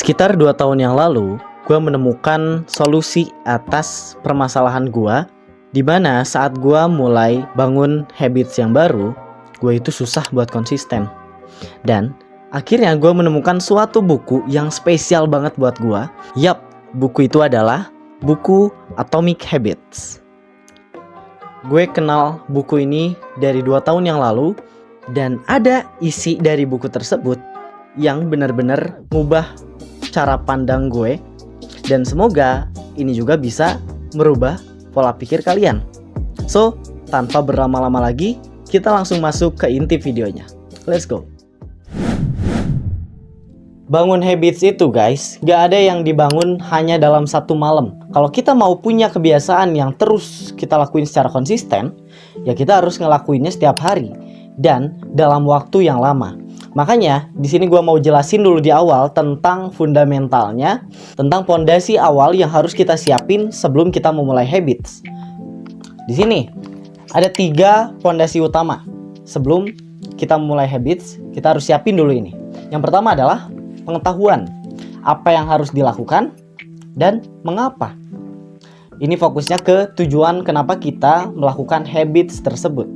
Sekitar 2 tahun yang lalu, gue menemukan solusi atas permasalahan gue, di mana saat gue mulai bangun habits yang baru, gue itu susah buat konsisten. Dan akhirnya gue menemukan suatu buku yang spesial banget buat gue. Yap, buku itu adalah buku Atomic Habits. Gue kenal buku ini dari 2 tahun yang lalu, dan ada isi dari buku tersebut yang benar-benar ngubah cara pandang gue, dan semoga ini juga bisa merubah pola pikir kalian. So, tanpa berlama-lama lagi, kita langsung masuk ke inti videonya. Let's go. Bangun habits itu guys, gak ada yang dibangun hanya dalam satu malam. Kalau kita mau punya kebiasaan yang terus kita lakuin secara konsisten, ya kita harus ngelakuinnya setiap hari dan dalam waktu yang lama. Makanya di sini gue mau jelasin dulu di awal tentang fundamentalnya, tentang pondasi awal yang harus kita siapin sebelum kita memulai habits. Di sini ada 3 pondasi utama. Sebelum kita memulai habits, kita harus siapin dulu ini. Yang pertama adalah pengetahuan, apa yang harus dilakukan dan mengapa. Ini fokusnya ke tujuan kenapa kita melakukan habits tersebut.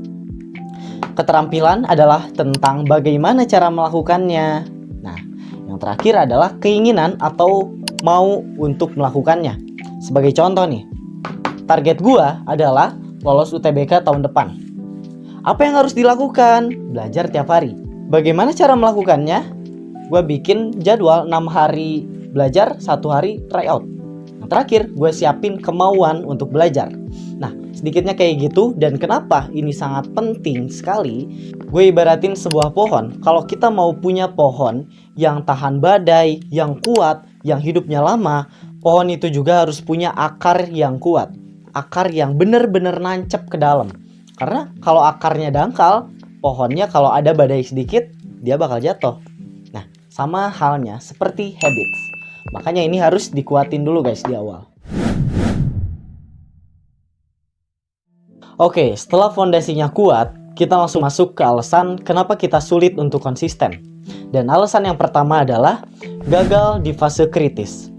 Keterampilan adalah tentang bagaimana cara melakukannya. Nah, yang terakhir adalah keinginan atau mau untuk melakukannya. Sebagai contoh nih, target gua adalah lolos UTBK tahun depan. Apa yang harus dilakukan? Belajar tiap hari. Bagaimana cara melakukannya? Gua bikin jadwal 6 hari belajar, 1 hari tryout. Yang terakhir, gue siapin kemauan untuk belajar. Nah, sedikitnya kayak gitu. Dan kenapa ini sangat penting sekali, gue ibaratin sebuah pohon. Kalau kita mau punya pohon yang tahan badai, yang kuat, yang hidupnya lama, pohon itu juga harus punya akar yang kuat, akar yang bener-bener nancep ke dalam. Karena kalau akarnya dangkal, pohonnya kalau ada badai sedikit, dia bakal jatuh. Nah, sama halnya seperti habits. Makanya ini harus dikuatin dulu guys di awal. Oke, setelah fondasinya kuat, kita langsung masuk ke alasan kenapa kita sulit untuk konsisten. Dan alasan yang pertama adalah gagal di fase kritis.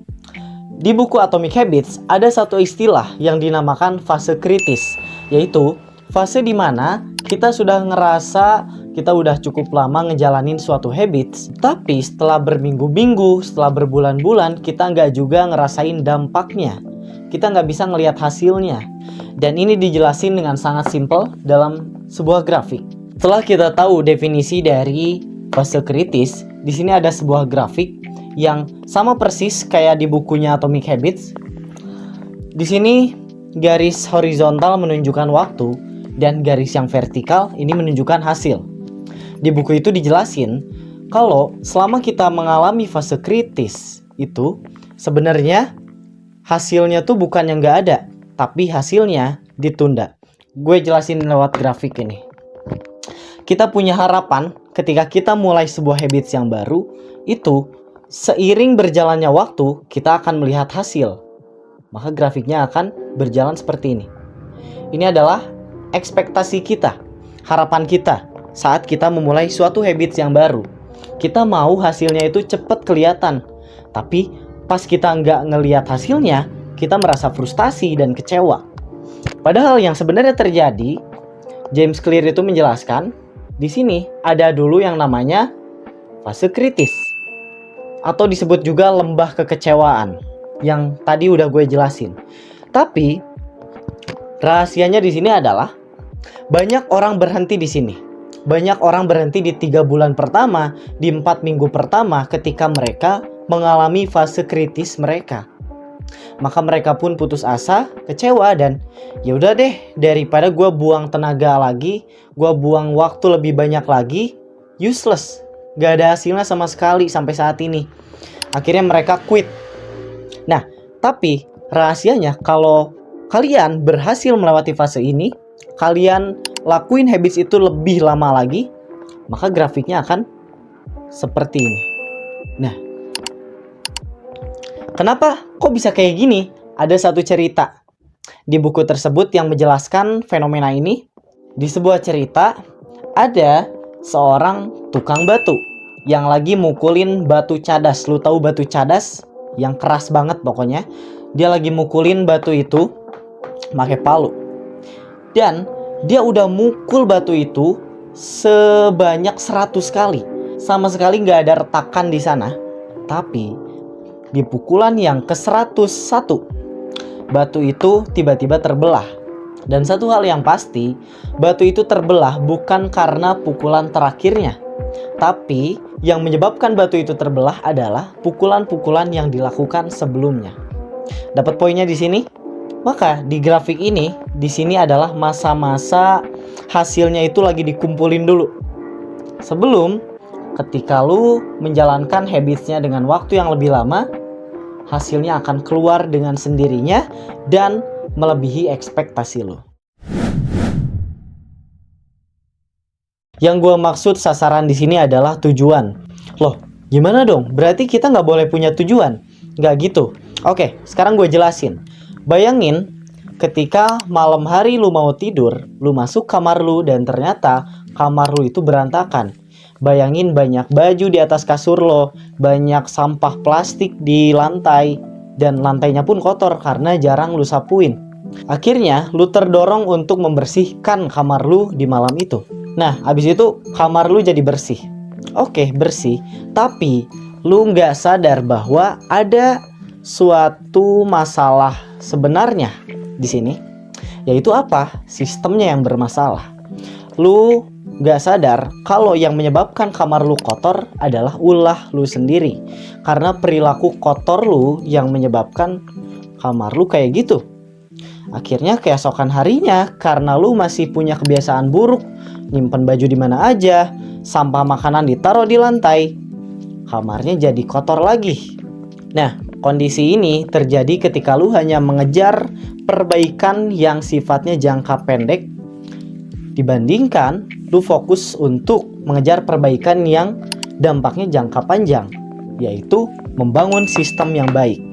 Di buku Atomic Habits ada satu istilah yang dinamakan fase kritis, yaitu fase di mana kita sudah ngerasa kita udah cukup lama ngejalanin suatu habits, tapi setelah berminggu-minggu, setelah berbulan-bulan, kita nggak juga ngerasain dampaknya. Kita nggak bisa ngelihat hasilnya. Dan ini dijelasin dengan sangat simpel dalam sebuah grafik. Setelah kita tahu definisi dari fase kritis, di sini ada sebuah grafik yang sama persis kayak di bukunya Atomic Habits. Di sini garis horizontal menunjukkan waktu dan garis yang vertikal ini menunjukkan hasil. Di buku itu dijelasin kalau selama kita mengalami fase kritis itu sebenarnya hasilnya tuh bukan yang nggak ada, tapi hasilnya ditunda. Gue jelasin lewat grafik ini. Kita punya harapan ketika kita mulai sebuah habits yang baru, itu seiring berjalannya waktu kita akan melihat hasil. Maka grafiknya akan berjalan seperti ini. Ini adalah ekspektasi kita, harapan kita saat kita memulai suatu habits yang baru. Kita mau hasilnya itu cepat kelihatan, tapi pas kita nggak ngelihat hasilnya, kita merasa frustasi dan kecewa. Padahal yang sebenarnya terjadi, James Clear itu menjelaskan, di sini ada dulu yang namanya fase kritis, atau disebut juga lembah kekecewaan, yang tadi udah gue jelasin. Tapi rahasianya di sini adalah banyak orang berhenti di sini. Banyak orang berhenti di 3 bulan pertama, di 4 minggu pertama ketika mereka mengalami fase kritis mereka. Maka mereka pun putus asa, kecewa, dan ya udah deh, daripada gue buang tenaga lagi, gue buang waktu lebih banyak lagi, useless. Gak ada hasilnya sama sekali sampai saat ini. Akhirnya mereka quit. Nah, tapi rahasianya kalau kalian berhasil melewati fase ini, kalian lakuin habits itu lebih lama lagi, maka grafiknya akan seperti ini. Nah, kenapa kok bisa kayak gini? Ada satu cerita di buku tersebut yang menjelaskan fenomena ini. Di sebuah cerita ada seorang tukang batu yang lagi mukulin batu cadas. Lu tahu batu cadas? Yang keras banget pokoknya. Dia lagi mukulin batu itu pakai palu. Dan dia udah mukul batu itu sebanyak 100 kali. Sama sekali nggak ada retakan di sana. Tapi di pukulan yang ke-101, batu itu tiba-tiba terbelah. Dan satu hal yang pasti, batu itu terbelah bukan karena pukulan terakhirnya. Tapi yang menyebabkan batu itu terbelah adalah pukulan-pukulan yang dilakukan sebelumnya. Dapat poinnya di sini? Maka di grafik ini, di sini adalah masa-masa hasilnya itu lagi dikumpulin dulu. Sebelum ketika lu menjalankan habitsnya dengan waktu yang lebih lama, hasilnya akan keluar dengan sendirinya dan melebihi ekspektasi lu. Yang gue maksud sasaran di sini adalah tujuan. Loh, gimana dong? Berarti kita nggak boleh punya tujuan? Nggak gitu. Oke, sekarang gue jelasin. Bayangin ketika malam hari lu mau tidur, lu masuk kamar lu dan ternyata kamar lu itu berantakan. Bayangin banyak baju di atas kasur lo, banyak sampah plastik di lantai, dan lantainya pun kotor karena jarang lu sapuin. Akhirnya lu terdorong untuk membersihkan kamar lu di malam itu. Nah, abis itu kamar lu jadi bersih. Oke, bersih. Tapi lu nggak sadar bahwa ada suatu masalah sebenarnya di sini. Yaitu apa? Sistemnya yang bermasalah. Lu nggak sadar kalau yang menyebabkan kamar lu kotor adalah ulah lu sendiri. Karena perilaku kotor lu yang menyebabkan kamar lu kayak gitu. Akhirnya keesokan harinya, karena lu masih punya kebiasaan buruk, nyimpen baju di mana aja, sampah makanan ditaruh di lantai, kamarnya jadi kotor lagi. Nah, kondisi ini terjadi ketika lu hanya mengejar perbaikan yang sifatnya jangka pendek dibandingkan lu fokus untuk mengejar perbaikan yang dampaknya jangka panjang, yaitu membangun sistem yang baik.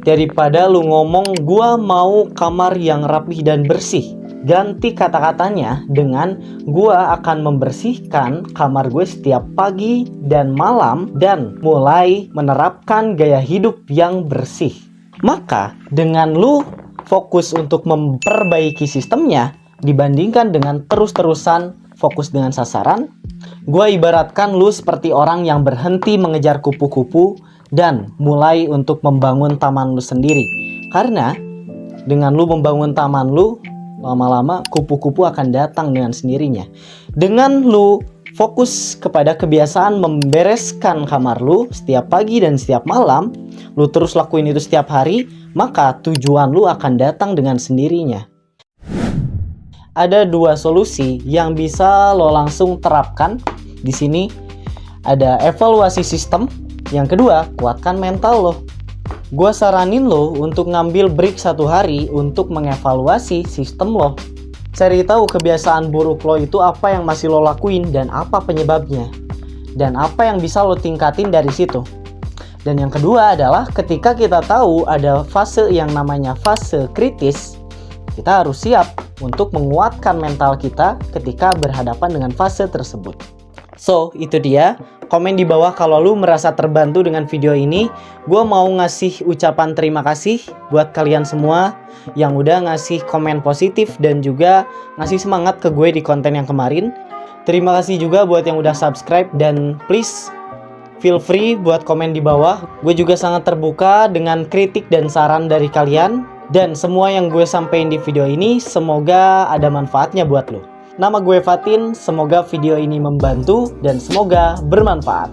Daripada lu ngomong gua mau kamar yang rapih dan bersih, ganti kata-katanya dengan gua akan membersihkan kamar gue setiap pagi dan malam dan mulai menerapkan gaya hidup yang bersih. Maka dengan lu fokus untuk memperbaiki sistemnya dibandingkan dengan terus-terusan fokus dengan sasaran, gua ibaratkan lu seperti orang yang berhenti mengejar kupu-kupu dan mulai untuk membangun taman lu sendiri. Karena dengan lu membangun taman lu, lama-lama kupu-kupu akan datang dengan sendirinya. Dengan lu fokus kepada kebiasaan membereskan kamar lu setiap pagi dan setiap malam, lu terus lakuin itu setiap hari, maka tujuan lu akan datang dengan sendirinya. Ada dua solusi yang bisa lo langsung terapkan. Di sini ada evaluasi sistem. Yang kedua, kuatkan mental lo. Gua saranin lo untuk ngambil break 1 hari untuk mengevaluasi sistem lo. Cari tahu kebiasaan buruk lo itu apa yang masih lo lakuin dan apa penyebabnya. Dan apa yang bisa lo tingkatin dari situ. Dan yang kedua adalah ketika kita tahu ada fase yang namanya fase kritis, kita harus siap untuk menguatkan mental kita ketika berhadapan dengan fase tersebut. So, itu dia. Komen di bawah kalau lu merasa terbantu dengan video ini. Gue mau ngasih ucapan terima kasih buat kalian semua yang udah ngasih komen positif dan juga ngasih semangat ke gue di konten yang kemarin. Terima kasih juga buat yang udah subscribe dan please feel free buat komen di bawah. Gue juga sangat terbuka dengan kritik dan saran dari kalian. Dan semua yang gue sampein di video ini semoga ada manfaatnya buat lo. Nama gue Fatin, semoga video ini membantu dan semoga bermanfaat.